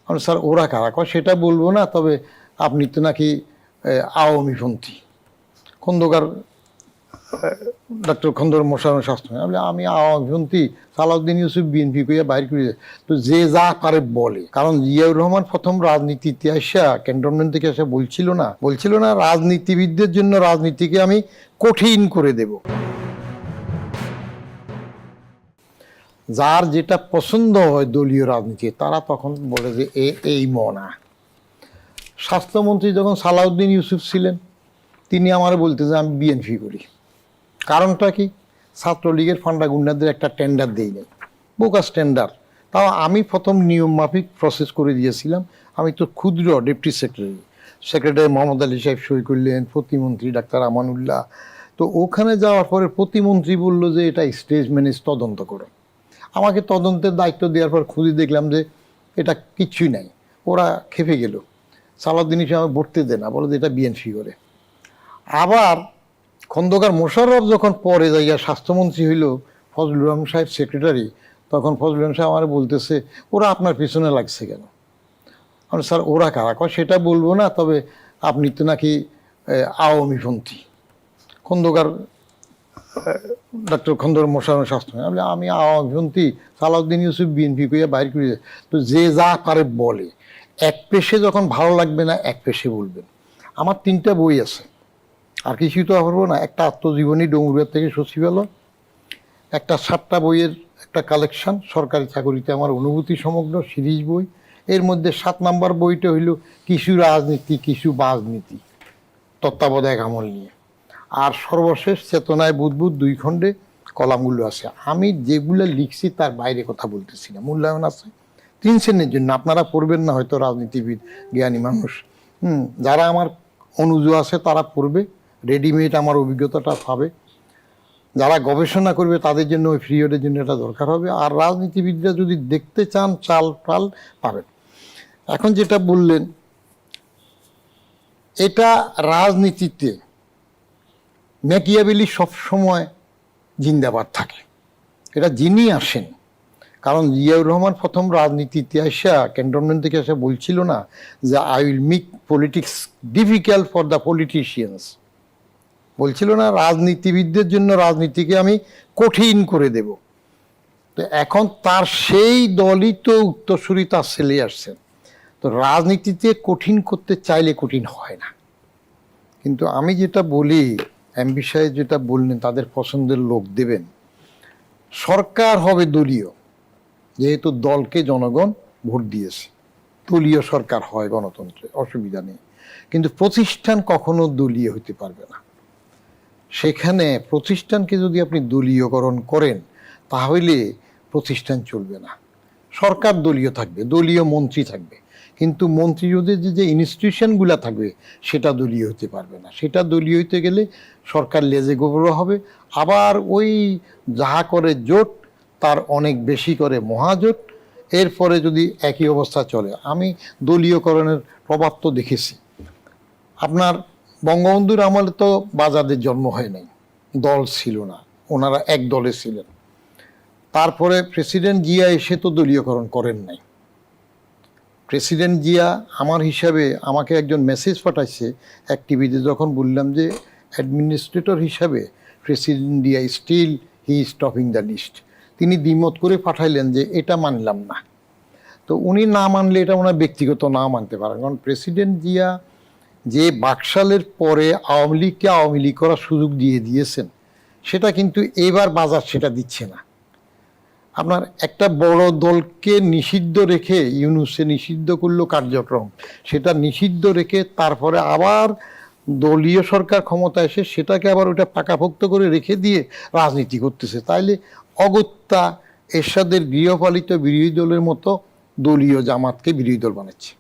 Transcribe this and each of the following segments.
আমি স্যার ওরা কারা কয় সেটা বলবো না, তবে আপনি তো নাকি আওয়ামীপন্থী। খন্দকার ডক্টর খন্দকার মোশাররফ শাস্ত্রী, আমি আওয়ামীপন্থী, সালাউদ্দিন ইউসুফ বিএনপি কইয়া বাইর করে। তো যে যা পারে বলে, কারণ জিয়াউর রহমান প্রথম রাজনীতিতে আসা ক্যান্টনমেন্ট থেকে এসে বলছিল না রাজনীতিবিদদের জন্য রাজনীতিকে আমি কঠিন করে দেব। যার যেটা পছন্দ হয় দলীয় রাজনীতি, তারা তখন বলে যে এই মনা। স্বাস্থ্যমন্ত্রী যখন সালাউদ্দিন ইউসুফ ছিলেন, তিনি আমার বলতে যে আমি বিএনপি করি। কারণটা কি? ছাত্রলীগের ফান্ডা গুন্ডাদের একটা টেন্ডার দেই নাই, বোকাস টেন্ডার। তাও আমি প্রথম নিয়ম মাফিক প্রসেস করে দিয়েছিলাম। আমি তো ক্ষুদ্র ডেপুটি সেক্রেটারি মোহাম্মদ আলী সাহেব সই করলেন, প্রতিমন্ত্রী ডাক্তার আমানুল্লাহ। তো ওখানে যাওয়ার পরে প্রতিমন্ত্রী বলল যে এটা স্টেজ ম্যানেজ তদন্ত করো। আমাকে তদন্তের দায়িত্ব দেওয়ার পর খুঁজে দেখলাম যে এটা কিচ্ছুই নাই। ওরা খেপে গেল, সালাউদ্দিন হিসেবে আমাকে ভর্তি দেয় না, বলে যে এটা বিএনপি করে। আবার খন্দকার মোশাররফ যখন পরে যাইয়া স্বাস্থ্যমন্ত্রী হইল, ফজলুর রহমান সাহেব সেক্রেটারি, তখন ফজলুর রহমান সাহেব আমার বলতেছে ওরা আপনার পিছনে লাগছে কেন? আমি স্যার ওরা কারা কয় সেটা বলবো না, তবে আপনি তো নাকি আওয়ামীপন্থী। খন্দকার ডক্টর খন্দকার মোশাররফ শাস্ত্রী, আমি আওয়ামীপন্থী, সালাউদ্দিন ইউসুফ বিএনপি কইয়া বাইর করে। তো যে যা পারে বলে, এক পেশে যখন ভালো লাগবে না এক পেশে বলবেন। আমার 3টা বই আছে, আর কিছুই তো পারবো না। একটা আত্মজীবনী ডোমুরিয়া থেকে সচিব হলো, একটা 7টা বইয়ের একটা কালেকশন, সরকারি চাকরিতে আমার অনুভূতি সমগ্র সিরিজ বই। এর মধ্যে 7 নম্বর বইটা হইল কিছু রাজনীতি কিছু বাজনীতি, তত্ত্বাবধায়ক আমল নিয়ে। আর সর্বশেষ চেতনায় বুদবুদ 2 খণ্ডে কলামগুলো আছে। আমি যেগুলো লিখছি তার বাইরে কথা বলতেছি না। মূল্যায়ন আছে 3 শ্রেণীর জন্য, আপনারা পড়বেন না হয়তো, রাজনীতিবিদ জ্ঞানী মানুষ। যারা আমার অনুজ আছে তারা পড়বে, রেডিমেড আমার অভিজ্ঞতাটা পাবে। যারা গবেষণা করবে তাদের জন্য ওই পিরিয়ডের জন্য এটা দরকার হবে। আর রাজনীতিবিদরা যদি দেখতে চান চাল টাল পাবেন। এখন যেটা বললেন, এটা রাজনীতিতে ম্যাকিয়াভেলি সবসময় জিন্দাবাদ থাকে, এটা যিনি আসেন। কারণ জিয়াউর রহমান প্রথম রাজনীতিতে আসা ক্যান্টনমেন্ট থেকে এসে বলছিল না যে I will make politics difficult for the politicians, বলছিল না রাজনীতিবিদদের জন্য রাজনীতিকে আমি কঠিন করে দেব। তো এখন তার সেই দলই তো উত্তরসূরি তার ছেলে আসছেন। তো রাজনীতিতে কঠিন করতে চাইলে কঠিন হয় না। কিন্তু আমি যেটা বলি, এমপি সাহেব যেটা বললেন তাদের পছন্দের লোক দেবেন, সরকার হবে দলীয়, যেহেতু দলকে জনগণ ভোট দিয়েছে, দলীয় সরকার হয় গণতন্ত্রে, অসুবিধা নেই। কিন্তু প্রতিষ্ঠান কখনো দলীয় হতে পারবে না। সেখানে প্রতিষ্ঠানকে যদি আপনি দলীয়করণ করেন তাহলে প্রতিষ্ঠান চলবে না। সরকার দলীয় থাকবে, দলীয় মন্ত্রী থাকবে, কিন্তু মন্ত্রীদের যে ইনস্টিটিউশনগুলো থাকবে সেটা দলীয় হতে পারবে না। সেটা দলীয় হতে গেলে সরকার লেজে গোবরা হবে। আবার ওই যাহা করে জোট তার অনেক বেশি করে মহাজোট, এরপরে যদি একই অবস্থা চলে। আমি দলীয়করণের প্রভাব তো দেখেছি। আপনার বঙ্গবন্ধুর আমলে তো বাজারদের জন্ম হয় নাই, দল ছিল না, ওনারা এক দলে ছিলেন। তারপরে প্রেসিডেন্ট জিয়া এসে তো দলীয়করণ করেন নাই। প্রেসিডেন্ট জিয়া আমার হিসাবে আমাকে একজন মেসেজ পাঠাইছে এক টিভিতে, যখন বললাম যে অ্যাডমিনিস্ট্রেটর হিসাবে president Zia still he is topping the list, তিনি দ্বিমত করে পাঠাইলেন যে এটা মানলাম না। তো উনি না মানলে এটা ওনার ব্যক্তিগত না মানতে পারেন, কারণ প্রেসিডেন্ট জিয়া যে বাকশালের পরে আওয়ামী লীগকে আওয়ামী লীগ করার সুযোগ দিয়েছেন, সেটা কিন্তু এবার বাজার সেটা দিচ্ছে না। আপনার একটা বড় দলকে নিষিদ্ধ রেখে, ইউনূসে নিষিদ্ধ করলো কার্যক্রম, সেটা নিষিদ্ধ রেখে তারপরে আবার দলীয় সরকার ক্ষমতা এসে সেটাকে আবার ওটা পাকাপোক্ত করে রেখে দিয়ে রাজনীতি করতেছে। তাইলে অগত্যা এরশাদের গৃহপালিত বিরোধী দলের মতো দলীয় জামাতকে বিরোধী দল বানাচ্ছে।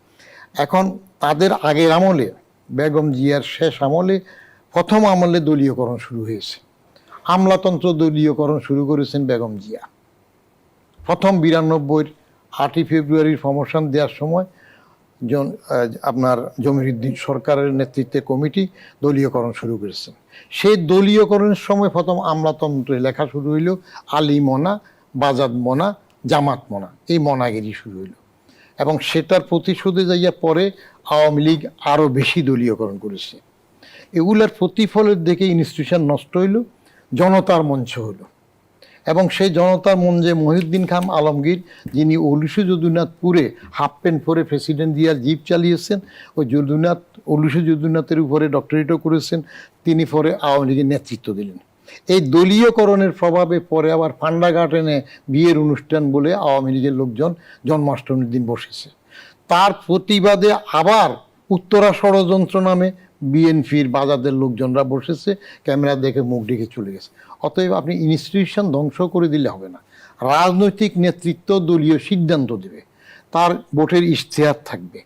এখন তাদের আগের আমলে, বেগম জিয়ার শেষ আমলে, প্রথম আমলে দলীয়করণ শুরু হয়েছে। আমলাতন্ত্র দলীয়করণ শুরু করেছেন বেগম জিয়া। প্রথম 92-র 8ই ফেব্রুয়ারির প্রমোশন দেওয়ার সময় আপনার জমিরুদ্দিন সরকারের নেতৃত্বে কমিটি দলীয়করণ শুরু করেছেন। সেই দলীয়করণের সময় প্রথম আমলাতন্ত্রে লেখা শুরু হইল আলী মনা, বাজাদ মনা, জামাত মনা, এই মনাগিরি শুরু হইল। এবং সেটার প্রতিশোধে যাইয়া পরে আওয়ামী লীগ আরও বেশি দলীয়করণ করেছে। এগুলার প্রতিফলের দেখে ইনস্টিটিউশন নষ্ট হইল, জনতার মঞ্চ হলো। এবং সেই জনতার মঞ্চে মহিউদ্দিন খান আলমগীর, যিনি ওলুসু যদুনাথপুরে হাফ প্যান্ট পরে প্রেসিডেন্ট জিয়ার জিপ চালিয়েছেন, ওই ওলুসু যদুনাথের উপরে ডক্টরেটও করেছেন, তিনি পরে আওয়ামী লীগের নেতৃত্ব দিলেন। এই দলীয়করণের প্রভাবে পরে আবার পান্ডা গার্ডেনে বিয়ের অনুষ্ঠান বলে আওয়ামী লীগের লোকজন জন্মাষ্টমীর দিন বসেছে। তার প্রতিবাদে আবার উত্তরা ষড়যন্ত্র নামে বিএনপির বাজারদের লোকজনরা বসেছে, ক্যামেরা দেখে মুখ ডেকে চলে গেছে। অতএব আপনি ইনস্টিটিউশন ধ্বংস করে দিলে হবে না। রাজনৈতিক নেতৃত্ব দলীয় সিদ্ধান্ত দেবে, তার ভোটের ইশতেহার থাকবে,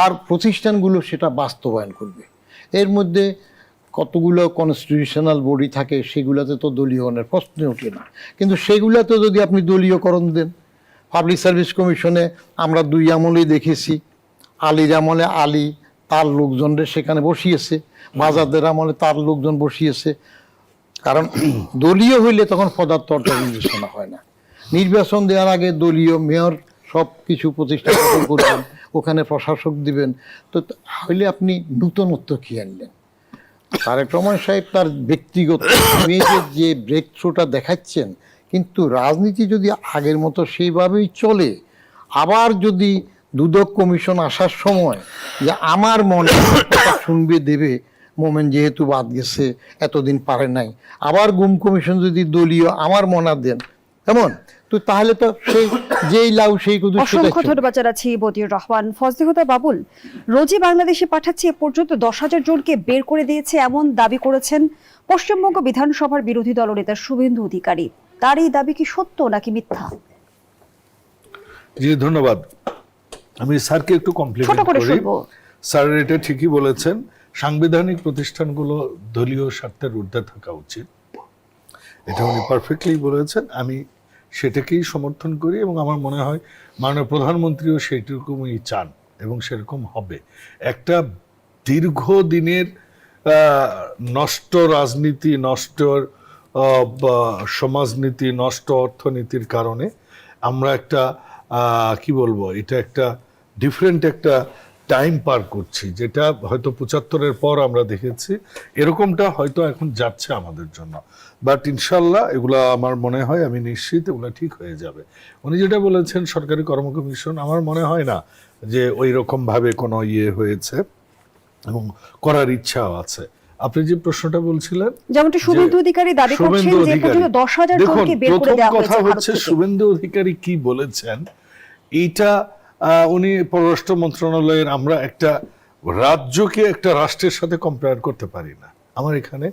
আর প্রতিষ্ঠানগুলো সেটা বাস্তবায়ন করবে। এর মধ্যে কতগুলো কনস্টিটিউশনাল বডি থাকে, সেগুলোতে তো দলীয়করণের প্রশ্ন ওঠে না। কিন্তু সেগুলোতে যদি আপনি দলীয়করণ দেন, পাবলিক সার্ভিস কমিশনে আমরা দুই আমলেই দেখেছি, আলীর আমলে আলী তার লোকজনদের সেখানে বসিয়েছে, বাজারদের আমলে তার লোকজন বসিয়েছে। কারণ দলীয় হইলে তখন পদার্থ বিবেচনা হয় না। নির্বাচন দেওয়ার আগে দলীয় মেয়র সব কিছু প্রতিষ্ঠা করবেন, ওখানে প্রশাসক দিবেন, তো হইলে আপনি নূতনত্ব কি আনলেন? তারেক রহমান সাহেব তার ব্যক্তিগত ইমেজের যে ব্রেক থ্রুটা দেখাচ্ছেন, কিন্তু রাজনীতি যদি আগের মতো সেইভাবেই চলে, আবার যদি দুদক কমিশন আসার সময় যে আমার মনে শুনবে দেবে, মোমেন যেহেতু বাদ গেছে এতদিন পারে নাই, আবার গুম কমিশন যদি দলীয় আমার মনা দেন এমন, তো তাহলে তো সেই যেই লাউ সেই কুদু। অসংখ্য ধন্যবাদ জানাচ্ছি বদিউর রহমান। ফজলে হুদা বাবুল, রোজই বাংলাদেশে পাঠাচ্ছে, এ পর্যন্ত 10,000 জনকে বের করে দিয়েছে এমন দাবি করেছেন পশ্চিমবঙ্গ বিধানসভার বিরোধী দলনেতা শুভেন্দু অধিকারী। তার এই দাবি কি সত্য নাকি মিথ্যা? জি ধন্যবাদ। আমি স্যারকে একটু কমপ্লিমেন্ট করি। স্যার এটা ঠিকই বলেছেন, সাংবিধানিক প্রতিষ্ঠানগুলো দলীয় স্বার্থের ঊর্ধ্বে থাকা উচিত, এটা উনি পারফেক্টলি বলেছেন। আমি সেটাকেই সমর্থন করি এবং আমার মনে হয় মাননীয় প্রধানমন্ত্রীও সেইরকমই চান এবং সেরকম হবে। একটা দীর্ঘদিনের নষ্ট রাজনীতি, নষ্ট সমাজনীতি, নষ্ট অর্থনীতির কারণে আমরা একটা কি বলবো, এটা একটা ডিফারেন্ট একটা টাইম পার করছি, যেটা হয়তো 75-এর পর আমরা দেখেছি। এরকমটা হয়তো এখন যাচ্ছে আমাদের জন্য, বাট ইনশাল্লাহ এগুলা আমার মনে হয়, আমি নিশ্চিত এগুলো ঠিক হয়ে যাবে। উনি যেটা বলেছেন সরকারি কর্ম কমিশন, আমার মনে হয় না যে ওই রকম ভাবে কোনো ইয়ে হয়েছে এবং করার ইচ্ছাও আছে। আপনি যে প্রশ্নটা বলছিলেন, যেমনটি শুভেন্দু অধিকারী দাবি করছেন যে পর্যন্ত 10,000 জনকে বের করে দেওয়া হয়েছে। কথা হচ্ছে শুভেন্দু অধিকারী কি বলেছেন, এইটা উনি পররাষ্ট্র মন্ত্রণালয়ের, আমরা একটা রাজ্যকে একটা রাষ্ট্রের সাথে কম্পেয়ার করতে পারি না। আমার এখানে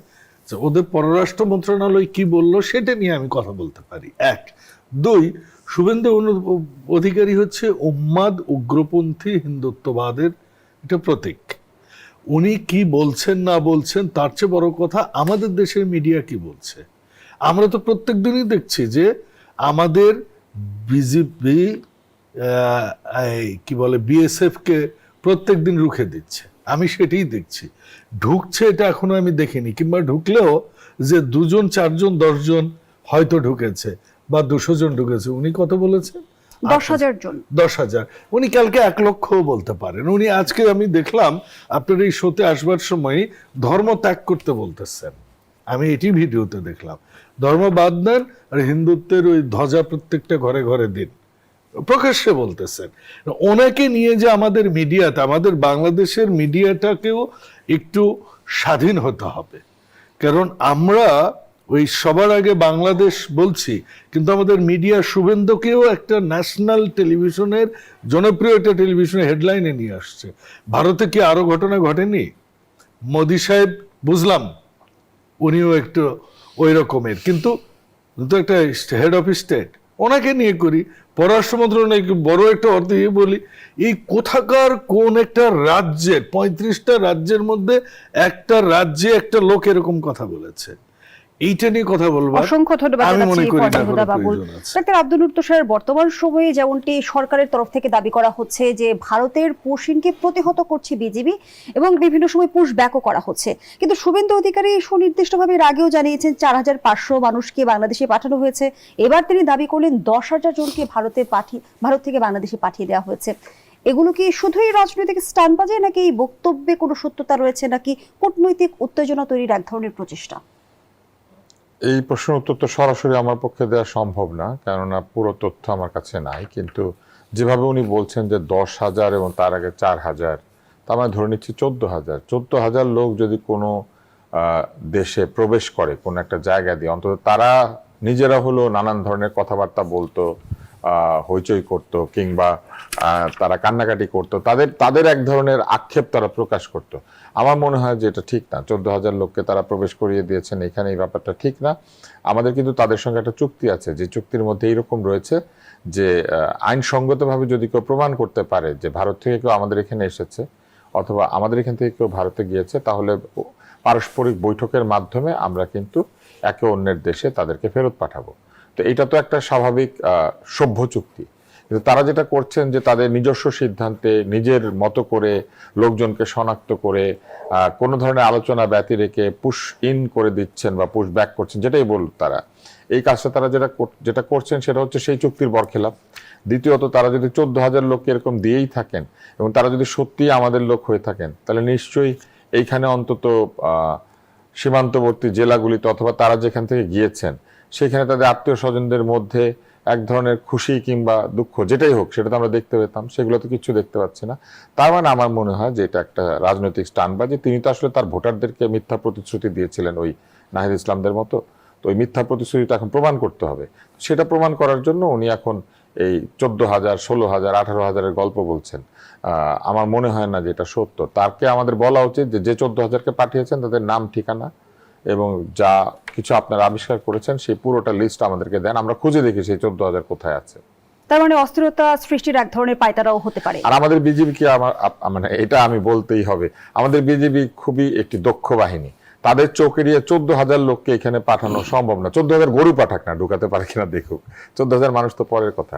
ওদের পররাষ্ট্র মন্ত্রণালয় কি বললো সেটা নিয়ে আমি কথা বলতে পারি। এক, দুই, শুভেন্দু অধিকারী হচ্ছে উম্মাদ উগ্রপন্থী হিন্দুত্ববাদের এটা প্রতীক। উনি কি বলছেন না বলছেন তার চেয়ে বড় কথা আমাদের দেশের মিডিয়া কি বলছে। আমরা তো প্রত্যেক দিনই দেখছি যে আমাদের বিজেপি কি বলে বিএসএফ কে প্রত্যেক দিন রুখে দিচ্ছে, আমি সেটাই দেখছি। ঢুকছে এটা এখনো আমি দেখিনি, কিংবা ঢুকলেও যে 2 জন 4 জন 10 জন হয়তো ঢুকেছে বা 200 জন ঢুকেছে। উনি কত বলেছেন? 10,000 জন। 10,000। উনি কালকে 1 লক্ষও বলতে পারেন। উনি আজকে আমি দেখলাম আপনার এই শোতে আসবার সময় ধর্ম ত্যাগ করতে বলতেছেন, আমি এটি ভিডিওতে দেখলাম। ধর্ম বাদ দেন আর হিন্দুত্বের ওই ধ্বজা প্রত্যেকটা ঘরে ঘরে দিন, প্রকাশ্যে বলতেছেন। ওনাকে নিয়ে যে আমাদের মিডিয়াটা, আমাদের বাংলাদেশের মিডিয়াটাকেও একটু স্বাধীন হতে হবে। কারণ আমরা ওই সবার আগে বাংলাদেশ বলছি, কিন্তু আমাদের মিডিয়া শুভেন্দুকেও একটা ন্যাশনাল টেলিভিশনের, জনপ্রিয় একটা টেলিভিশনের হেডলাইনে নিয়ে আসছে। ভারতে কি আরো ঘটনা ঘটেনি? মোদি সাহেব বুঝলাম উনিও একটু ওই রকমের, কিন্তু একটা হেড অফ স্টেট, ওনাকে নিয়ে করি। পররাষ্ট্র মন্ত্রণালয় বড় একটা অর্থ বলি, এই কোথাকার কোন একটা রাজ্যের 35টা রাজ্যের মধ্যে একটা রাজ্যে একটা লোক এরকম কথা বলেছে। এইটা নিয়ে কথা বলবো। অসংখ্য ধন্যবাদ আমি মনে জানাচ্ছি করি না ফজলে কোনো হুদা বাবুল। প্রয়োজন আছে। ডাক্তার আব্দুল নূর তুষার, বর্তমান সময়ে যেমনটি সরকারের তরফ থেকে দাবি করা হচ্ছে যে ভারতের পুশিংকে প্রতিহত করছে বিজিবি এবং বিভিন্ন সময় পুশ ব্যাকও করা হচ্ছে, কিন্তু শুভেন্দু অধিকারী সুনির্দিষ্টভাবে এর আগেও জানিয়েছেন 4,500 মানুষকে বাংলাদেশে পাঠানো হয়েছে। এবার তিনি দাবি করলেন 10,000 জনকে ভারত থেকে বাংলাদেশে পাঠিয়ে দেওয়া হয়েছে। এগুলো কি শুধুই রাজনৈতিক স্টান্টবাজি, নাকি এই বক্তব্যে কোনো সত্যতা রয়েছে, নাকি কূটনৈতিক উত্তেজনা তৈরির এক ধরনের প্রচেষ্টা? এই প্রশ্নের উত্তর তো সরাসরি আমার পক্ষে দেওয়া সম্ভব না, কেননা পুরো তথ্য আমার কাছে নাই। কিন্তু যেভাবে উনি বলছেন যে 10,000 এবং তার আগে 4,000, তা আমরা ধরে নিচ্ছি 14,000 লোক যদি কোনো দেশে প্রবেশ করে কোনো একটা জায়গা দিয়ে, অন্তত তারা নিজেরা হলো নানান ধরনের কথাবার্তা বলতো, হইচই করতো, কিংবা তারা কান্নাকাটি করতো, তাদের এক ধরনের আক্ষেপ তারা প্রকাশ করতো। আমার মনে হয় যে এটা ঠিক না। 14,000 লোককে তারা প্রবেশ করিয়ে দিয়েছেন এখানে, এই ব্যাপারটা ঠিক না। আমাদের কিন্তু তাদের সঙ্গে একটা চুক্তি আছে, যে চুক্তির মধ্যে এইরকম রয়েছে যে আইনসঙ্গতভাবে যদি কেউ প্রমাণ করতে পারে যে ভারত থেকে কেউ আমাদের এখানে এসেছে অথবা আমাদের এখান থেকে কেউ ভারতে গিয়েছে, তাহলে পারস্পরিক বৈঠকের মাধ্যমে আমরা কিন্তু একে অন্যের দেশে তাদেরকে ফেরত পাঠাবো। তো এটা তো একটা স্বাভাবিক সভ্য চুক্তি। কিন্তু তারা যেটা করছেন যে তাদের নিজস্ব সিদ্ধান্তে নিজের মতো করে লোকজনকে শনাক্ত করে কোনো ধরনের আলোচনা ব্যতি রেখে পুশ ইন করে দিচ্ছেন বা পুশ ব্যাক করছেন, যেটাই বলুন তারা, এই কাজটা তারা যেটা করছেন সেটা হচ্ছে সেই চুক্তির বরখেলাপ। দ্বিতীয়ত, তারা যদি 14,000 লোককে এরকম দিয়েই থাকেন এবং তারা যদি সত্যিই আমাদের লোক হয়ে থাকেন, তাহলে নিশ্চয়ই এইখানে অন্তত সীমান্তবর্তী জেলাগুলিতে অথবা তারা যেখান থেকে গিয়েছেন সেখানে তাদের আত্মীয় স্বজনদের মধ্যে এক ধরনের খুশি কিংবা দুঃখ যেটাই হোক সেটা তো আমরা দেখতে পেতাম, সেগুলো তো কিছু দেখতে পাচ্ছি না। তার মানে আমার মনে হয় যে এটা একটা রাজনৈতিক স্টান্টবাজি। তিনি তো আসলে তার ভোটারদেরকে মিথ্যা প্রতিশ্রুতি দিয়েছিলেন ওই নাহিদ ইসলামদের মতো। তো ওই মিথ্যা প্রতিশ্রুতিটা এখন প্রমাণ করতে হবে। সেটা প্রমাণ করার জন্য উনি এখন এই 14,000, 16,000, 18,000-এর গল্প বলছেন। আমার মনে হয় না যে এটা সত্য। তাকে আমাদের বলা উচিত যে 14,000-কে পাঠিয়েছেন তাদের নাম, ঠিকানা এবং যা কিছু আপনারা আবিষ্কার করেছেন সেই পুরোটা লিস্ট আমাদেরকে দেন, আমরা খুঁজে দেখি সেই 14,000 কোথায় আছে। তার মানে অস্থিরতা সৃষ্টির এক ধরনের পায়তারাও হতে পারে। আর আমাদের বিজেপি কি, মানে এটা আমি বলতেই হবে, আমাদের বিজেপি খুবই একটি দক্ষ বাহিনী। তাদের চোখ এড়িয়ে 14,000 লোককে এখানে পাঠানো সম্ভব না। 14,000 গরু পাঠাক না, ঢুকাতে পারে কিনা দেখুক। 14,000 মানুষ তো পরের কথা।